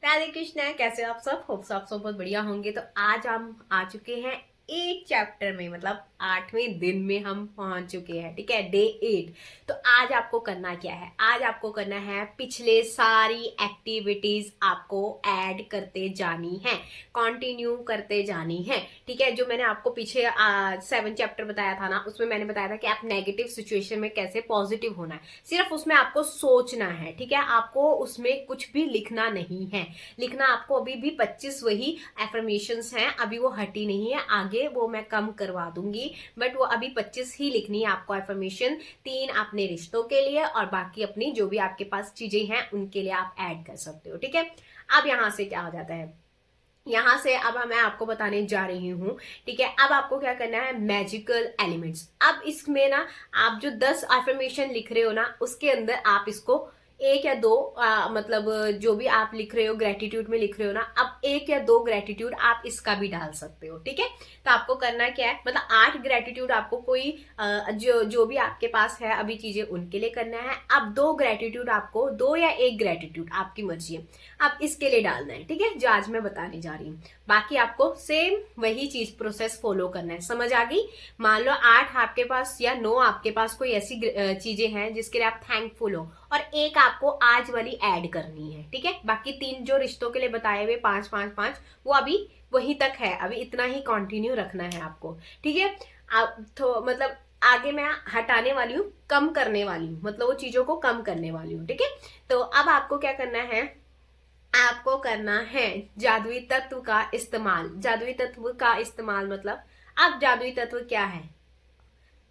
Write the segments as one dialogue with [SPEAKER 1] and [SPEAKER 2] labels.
[SPEAKER 1] राधे कृष्णा। कैसे हो आप सब? होप आप सब बहुत बढ़िया होंगे। तो आज हम आ चुके हैं 8 चैप्टर में, मतलब 8वें दिन में हम पहुंच चुके हैं। ठीक है, डे 8। तो आज आपको करना क्या है? आज आपको करना है पिछले सारी एक्टिविटीज आपको ऐड करते जानी है, कंटिन्यू करते जानी है। ठीक है, जो मैंने आपको पीछे 7 चैप्टर बताया था ना, उसमें मैंने बताया था कि आप नेगेटिव सिचुएशन में कैसे पॉजिटिव होना है। सिर्फ उसमें आपको सोचना है। ठीक है, आपको उसमें कुछ भी लिखना नहीं है। लिखना आपको अभी भी 25 वही एफर्मेशंस हैं, अभी वो हटी नहीं है। आगे वो मैं कम करवा दूंगी, बट वो अभी 25 ही लिखनी है आपको एफर्मेशन। 3 अपने रिश्तों के लिए और बाकी अपनी जो भी आपके पास चीजें हैं उनके लिए आप ऐड कर सकते हो। ठीक है, अब यहां से क्या हो जाता है, यहां से अब मैं आपको बताने जा रही हूं। ठीक है, अब आपको क्या करना है, मैजिकल एलिमेंट्स। अब इसमें ना आप जो 10 एफर्मेशन लिख रहे हो ना, उसके अंदर आप इसको एक या दो मतलब जो भी आप लिख रहे हो ग्रेटिट्यूड में लिख रहे हो ना, अब एक या दो ग्रेटिट्यूड आप इसका भी डाल सकते हो। ठीक है, तो आपको करना क्या है, मतलब 8 ग्रेटिट्यूड आपको कोई जो भी आपके पास है अभी चीजें उनके लिए करना है। अब 2 ग्रेटिट्यूड आपको, 2 या 1 ग्रेटिट्यूड आपकी मर्जी है, आप इसके लिए डालना है। ठीक है, जो आज मैं बताने जा रही हूँ। बाकी आपको सेम वही चीज प्रोसेस फॉलो करना है। समझ आ गई? मान लो 8 आपके पास या 9 आपके पास कोई ऐसी चीजें हैं जिसके लिए आप थैंकफुल हो, और एक आपको आज वाली ऐड करनी है। ठीक है, बाकी 3 जो रिश्तों के लिए बताए हुए 5 5 5 वो अभी वहीं तक है, अभी इतना ही कंटिन्यू रखना है आपको। ठीक है, आप तो मतलब आगे मैं हटाने वाली हूँ, कम करने वाली हूँ, मतलब वो चीजों को कम करने वाली हूँ। ठीक है, तो अब आपको क्या करना है, आपको करना है जादुई तत्व का इस्तेमाल। जादुई तत्व का इस्तेमाल मतलब, अब जादुई तत्व क्या है,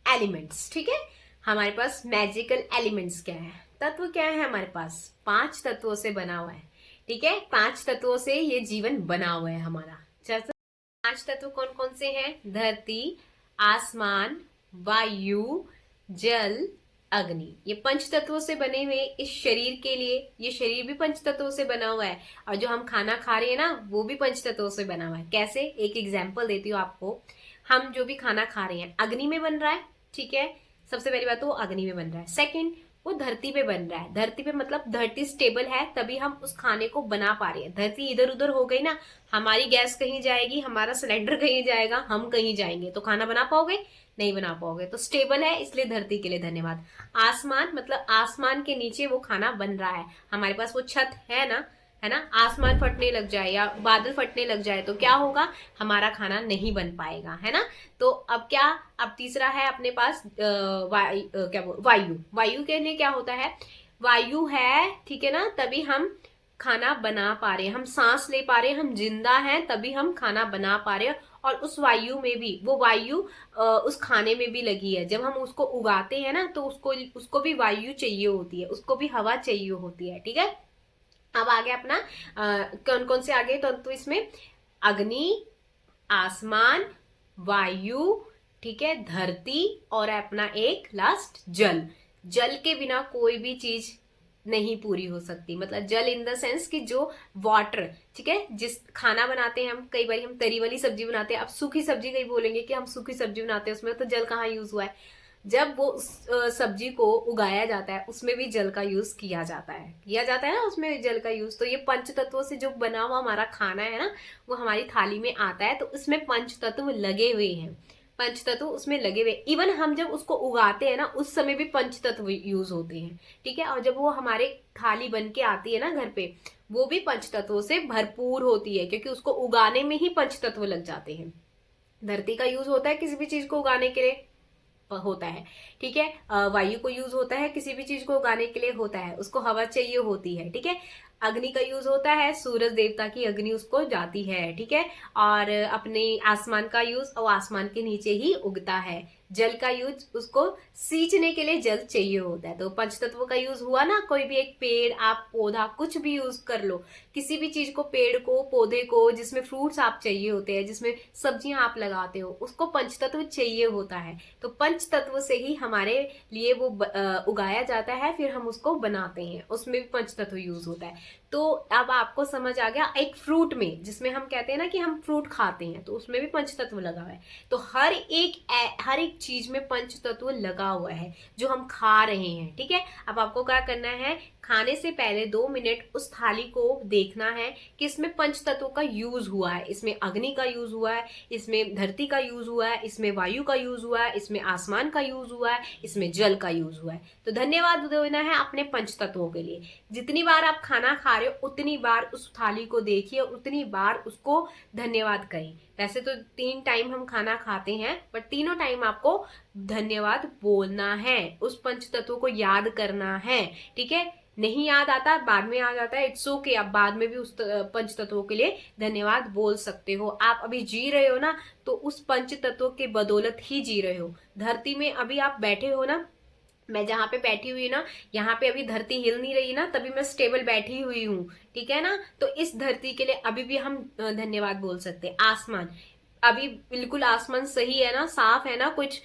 [SPEAKER 1] एलिमेंट्स। ठीक है, हमारे पास मैजिकल एलिमेंट्स क्या है, तत्व क्या है हमारे पास, 5 तत्वों से बना हुआ है। ठीक है, 5 तत्वों से ये जीवन बना हुआ है हमारा। जैसे 5 तत्व कौन कौन से हैं, धरती, आसमान, वायु, जल, अग्नि। ये पंच तत्वों से बने हुए इस शरीर के लिए, ये शरीर भी पंच तत्वों से बना हुआ है, और जो हम खाना खा रहे हैं ना वो भी पंच तत्वों से बना हुआ है। कैसे, एक एग्जाम्पल देती हूँ आपको। हम जो भी खाना खा रहे हैं अग्नि में बन रहा है। ठीक है, सबसे पहली बात तो वो अग्नि में बन रहा है। सेकंड, वो धरती पे बन रहा है। धरती पे मतलब धरती स्टेबल है तभी हम उस खाने को बना पा रहे हैं। धरती इधर उधर हो गई ना, हमारी गैस कहीं जाएगी, हमारा सिलेंडर कहीं जाएगा, हम कहीं जाएंगे, तो खाना बना पाओगे? नहीं बना पाओगे। तो स्टेबल है, इसलिए धरती के लिए धन्यवाद। आसमान मतलब आसमान के नीचे वो खाना बन रहा है, हमारे पास वो छत है ना, है ना। आसमान फटने लग जाए या बादल फटने लग जाए तो क्या होगा, हमारा खाना नहीं बन पाएगा, है ना। तो अब क्या, अब तीसरा है अपने पास वायु। वायु के लिए क्या होता है, वायु है, ठीक है ना, तभी हम खाना बना पा रहे हैं, हम सांस ले पा रहे हैं, हम जिंदा हैं तभी हम खाना बना पा रहे हैं। और उस वायु में भी, वो वायु उस खाने में भी लगी है। जब हम उसको उगाते हैं ना तो उसको उसको भी वायु चाहिए होती है, उसको भी हवा चाहिए होती है। ठीक है, अब आगे अपना कौन कौन से आगे तो इसमें अग्नि, आसमान, वायु, ठीक है, धरती, और अपना एक लास्ट जल। जल के बिना कोई भी चीज नहीं पूरी हो सकती। मतलब जल इन द सेंस कि जो वाटर, ठीक है, जिस खाना बनाते हैं हम, कई बार हम तरी वाली सब्जी बनाते हैं, अब सूखी सब्जी कहीं बोलेंगे कि हम सूखी सब्जी बनाते हैं, उसमें तो जल कहाँ यूज हुआ है। जब वो उस सब्जी को उगाया जाता है उसमें भी जल का यूज किया जाता है, ना उसमें जल का यूज। तो ये पंच तत्वों से जो बना हुआ हमारा खाना है ना, वो हमारी थाली में आता है, तो उसमें पंच तत्व लगे हुए हैं। पंच तत्व उसमें लगे हुए, इवन हम जब उसको उगाते हैं ना उस समय भी पंच तत्व यूज होते हैं। ठीक है, और जब वो हमारे थाली बन के आती है ना घर पे, वो भी पंच तत्वों से भरपूर होती है, क्योंकि उसको उगाने में ही पंच तत्व लग जाते हैं। धरती का यूज होता है किसी भी चीज को उगाने के लिए, होता है। ठीक है, वायु को यूज होता है किसी भी चीज को उगाने के लिए, होता है, उसको हवा चाहिए होती है। ठीक है, अग्नि का यूज होता है, सूरज देवता की अग्नि उसको जाती है। ठीक है, और अपने आसमान का यूज, और आसमान के नीचे ही उगता है। जल का यूज, उसको सींचने के लिए जल चाहिए होता है। तो पंचतत्व का यूज हुआ ना, कोई भी एक पेड़, आप पौधा कुछ भी यूज कर लो, किसी भी चीज को, पेड़ को, पौधे को, जिसमें फ्रूट्स आप चाहिए होते हैं, जिसमें सब्जियां आप लगाते हो, उसको पंचतत्व चाहिए होता है। तो पंच तत्व से ही हमारे लिए वो उगाया जाता है, फिर हम उसको बनाते हैं, उसमें भी पंच तत्व यूज होता है। तो अब आपको समझ आ गया, एक फ्रूट में जिसमें हम कहते हैं ना कि हम फ्रूट खाते हैं तो उसमें भी पंच तत्व लगा हुआ है। तो हर एक चीज में पंच तत्व लगा हुआ है जो हम खा रहे हैं, ठीक है। अब आपको क्या करना है, खाने से पहले 2 मिनट उस थाली को देखना है कि इसमें पंच तत्वों का यूज हुआ है। इसमें अग्नि का यूज हुआ है, इसमें धरती का यूज हुआ है, इसमें वायु का यूज हुआ है, इसमें आसमान का यूज हुआ है, इसमें जल का यूज हुआ है। तो धन्यवाद देना है अपने पंच तत्वों के लिए। जितनी बार आप खाना खा रहे हो उतनी बार उस थाली को देखिए, उतनी बार उसको धन्यवाद करें। वैसे तो 3 टाइम हम खाना खाते हैं, बट तीनों टाइम आपको धन्यवाद बोलना है, उस पंच तत्वों को याद करना है, ठीक है। नहीं याद आता, बाद में आ जाता है, इट्स ओके। आप बाद में भी उस पंच तत्वों के लिए धन्यवाद बोल सकते हो। आप अभी जी रहे हो ना, तो उस पंच तत्वों के बदौलत ही जी रहे हो। धरती में अभी आप बैठे हो ना, मैं जहां पे बैठी हुई ना, यहाँ पे अभी धरती हिल नहीं रही ना, तभी मैं स्टेबल बैठी हुई हूँ, ठीक है ना। तो इस धरती के लिए अभी भी हम धन्यवाद बोल सकते हैं। आसमान, अभी बिल्कुल आसमान सही है ना, साफ है ना, कुछ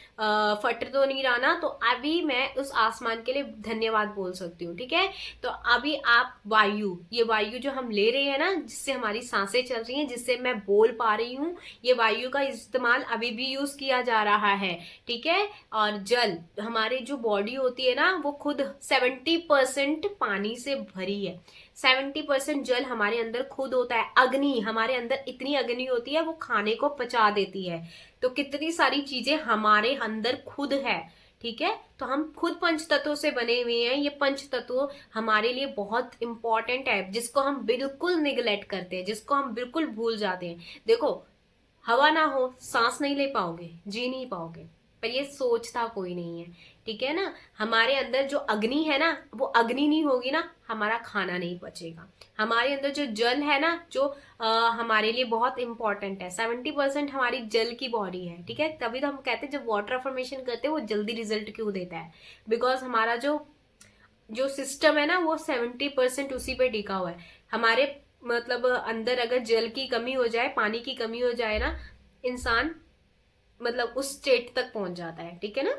[SPEAKER 1] फट तो नहीं रहा ना, तो अभी मैं उस आसमान के लिए धन्यवाद बोल सकती हूँ, ठीक है। तो अभी आप वायु, ये वायु जो हम ले रहे हैं ना, जिससे हमारी सांसें चल रही हैं, जिससे मैं बोल पा रही हूँ, ये वायु का इस्तेमाल अभी भी यूज किया जा रहा है, ठीक है। और जल, हमारी जो बॉडी होती है ना, वो खुद 70% पानी से भरी है। 70% जल हमारे अंदर खुद होता है। अग्नि, हमारे अंदर इतनी अग्नि होती है, वो खाने को पचा देती है। तो कितनी सारी चीजें हमारे अंदर खुद है, ठीक है। तो हम खुद पंच तत्वों से बने हुए हैं। ये पंच तत्व हमारे लिए बहुत इंपॉर्टेंट है, जिसको हम बिल्कुल निगलेक्ट करते हैं, जिसको हम बिल्कुल भूल जाते हैं। देखो, हवा ना हो, सांस नहीं ले पाओगे, जी नहीं पाओगे, पर ये सोचता कोई नहीं है, ठीक है ना। हमारे अंदर जो अग्नि है ना, वो अग्नि नहीं होगी ना, हमारा खाना नहीं पचेगा। हमारे अंदर जो जल है ना, जो हमारे लिए बहुत इंपॉर्टेंट है, 70% हमारी जल की बॉडी है, ठीक है। तभी तो हम कहते हैं जब वाटर फॉर्मेशन करते हैं वो जल्दी रिजल्ट क्यों देता है, बिकॉज हमारा जो जो सिस्टम है ना, वो 70% उसी पे टिका हुआ है। हमारे मतलब अंदर अगर जल की कमी हो जाए, पानी की कमी हो जाए ना, इंसान मतलब उस स्टेट तक पहुंच जाता है, ठीक है ना।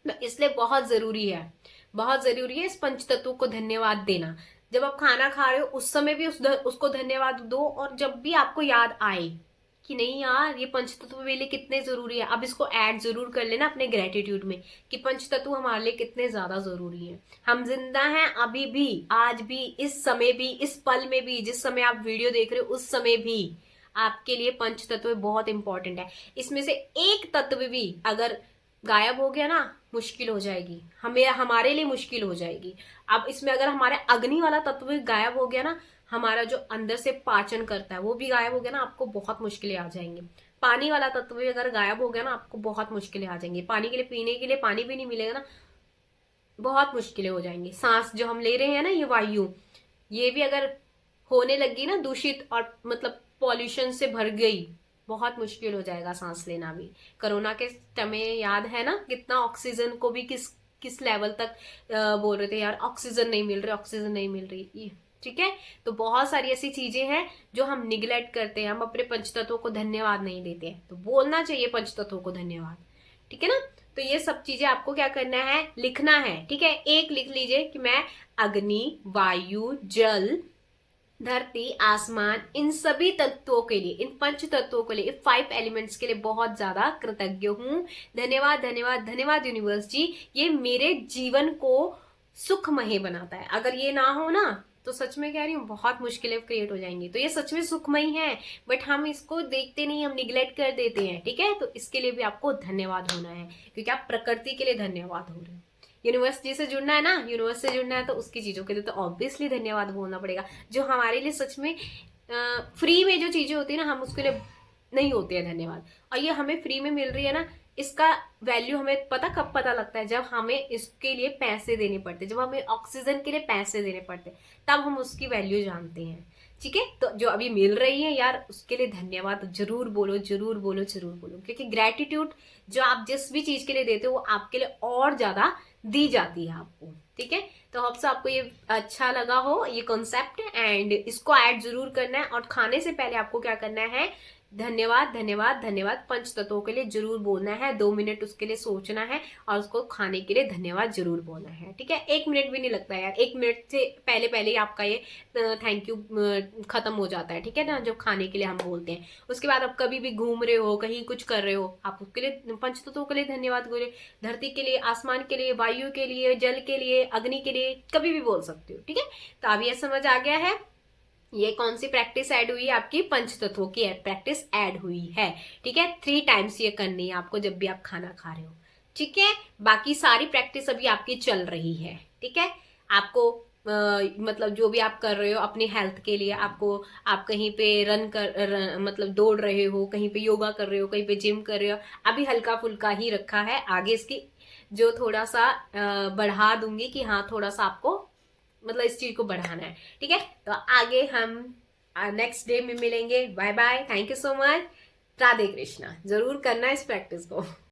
[SPEAKER 1] तो इसलिए बहुत जरूरी है, बहुत जरूरी है इस पंच तत्व को धन्यवाद देना। जब आप खाना खा रहे हो उस समय भी उसको धन्यवाद दो, और जब भी आपको याद आए कि नहीं यार, ये पंच तत्व मेरे लिए कितने जरूरी है, अब इसको ऐड जरूर कर लेना अपने ग्रेटिट्यूड में कि पंच तत्व हमारे लिए कितने ज्यादा जरूरी है। हम जिंदा हैं अभी भी, आज भी, इस समय भी, इस पल में भी, जिस समय आप वीडियो देख रहे हो उस समय भी आपके लिए पंच तत्व बहुत इंपॉर्टेंट है। इसमें से एक तत्व भी अगर गायब हो गया ना, मुश्किल हो जाएगी, हमें हमारे लिए मुश्किल हो जाएगी। अब इसमें अगर हमारे अग्नि वाला तत्व भी गायब हो गया ना, हमारा जो अंदर से पाचन करता है वो भी गायब हो गया ना, आपको बहुत मुश्किलें आ जाएंगी। पानी वाला तत्व भी अगर गायब हो गया ना, आपको बहुत मुश्किलें आ जाएंगी। पानी के लिए, पीने के लिए पानी भी नहीं मिलेगा ना, बहुत मुश्किलें हो जाएंगी। सांस जो हम ले रहे हैं ना, ये वायु, ये भी अगर होने लगी ना दूषित, और मतलब पॉल्यूशन से भर गई, बहुत मुश्किल हो जाएगा सांस लेना भी। कोरोना के समय याद है ना, कितना ऑक्सीजन को भी किस किस लेवल तक बोल रहे थे यार, ऑक्सीजन नहीं मिल रही, ऑक्सीजन नहीं मिल रही, ठीक है। तो बहुत सारी ऐसी चीजें हैं जो हम निगलेक्ट करते हैं, हम अपने पंचतत्वों को धन्यवाद नहीं देते हैं। तो बोलना चाहिए पंचतत्वों को धन्यवाद, ठीक है ना। तो ये सब चीजें आपको क्या करना है, लिखना है, ठीक है। एक लिख लीजिए कि मैं अग्नि, वायु, जल, धरती, आसमान, इन सभी तत्वों के लिए, इन पंच तत्वों के लिए, 5 एलिमेंट्स के लिए बहुत ज्यादा कृतज्ञ हूं। धन्यवाद, धन्यवाद, धन्यवाद यूनिवर्स जी, ये मेरे जीवन को सुखमय बनाता है। अगर ये ना हो ना, तो सच में कह रही हूँ बहुत मुश्किलें क्रिएट हो जाएंगी। तो ये सच में सुखमय है, बट हम इसको देखते नहीं, हम निग्लेक्ट कर देते हैं, ठीक है। तो इसके लिए भी आपको धन्यवाद होना है, क्योंकि आप प्रकृति के लिए धन्यवाद हो रहे हो। यूनिवर्सिटी से जुड़ना है ना, यूनिवर्स से जुड़ना है, तो उसकी चीजों के लिए तो ऑब्वियसली धन्यवाद बोलना पड़ेगा। जो हमारे लिए सच में फ्री में जो चीजें होती है ना, हम उसके लिए नहीं होते हैं धन्यवाद। और ये हमें फ्री में मिल रही है ना, इसका वैल्यू हमें पता कब पता लगता है, जब हमें इसके लिए पैसे देने पड़ते, जब हमें ऑक्सीजन के लिए पैसे देने पड़ते, तब हम उसकी वैल्यू जानते हैं, ठीक है। तो जो अभी मिल रही है यार, उसके लिए धन्यवाद जरूर बोलो, जरूर बोलो, जरूर बोलो, क्योंकि ग्रेटिट्यूड जो आप जिस भी चीज के लिए देते हो वो आपके लिए और ज्यादा दी जाती है आपको, ठीक है। तो होप सो आपको ये अच्छा लगा हो ये कॉन्सेप्ट, एंड इसको ऐड जरूर करना है। और खाने से पहले आपको क्या करना है, धन्यवाद धन्यवाद धन्यवाद पंच तत्वों के लिए जरूर बोलना है, 2 मिनट उसके लिए सोचना है और उसको खाने के लिए धन्यवाद जरूर बोलना है। ठीक है, 1 मिनट भी नहीं लगता यार, 1 मिनट से पहले पहले ही आपका ये थैंक यू खत्म हो जाता है। ठीक है ना, जब खाने के लिए हम बोलते हैं। उसके बाद आप कभी भी घूम रहे हो, कहीं कुछ कर रहे हो, आप उसके लिए पंच तत्वों के लिए धन्यवाद बोले। धरती के लिए, आसमान के लिए, वायु के लिए, जल के लिए, अग्नि के लिए कभी भी बोल सकते हो। ठीक है, तो अब ये समझ आ गया है ये कौन सी प्रैक्टिस ऐड हुई है, आपकी पंच तत्वों की प्रैक्टिस ऐड हुई है। ठीक है, 3 टाइम्स ये करनी है आपको जब भी आप खाना खा रहे हो। ठीक है, बाकी सारी प्रैक्टिस अभी आपकी चल रही है। ठीक है, आपको मतलब जो भी आप कर रहे हो अपनी हेल्थ के लिए, आपको आप कहीं पे मतलब दौड़ रहे हो, कहीं पे योगा कर रहे हो, कहीं पे जिम कर रहे हो, अभी हल्का फुल्का ही रखा है। आगे इसकी जो थोड़ा सा बढ़ा दूंगी कि हाँ थोड़ा सा आपको मतलब इस चीज को बढ़ाना है। ठीक है, तो आगे हम नेक्स्ट डे में मिलेंगे। Bye bye, thank you so much, Radhe Krishna. जरूर करना इस प्रैक्टिस को।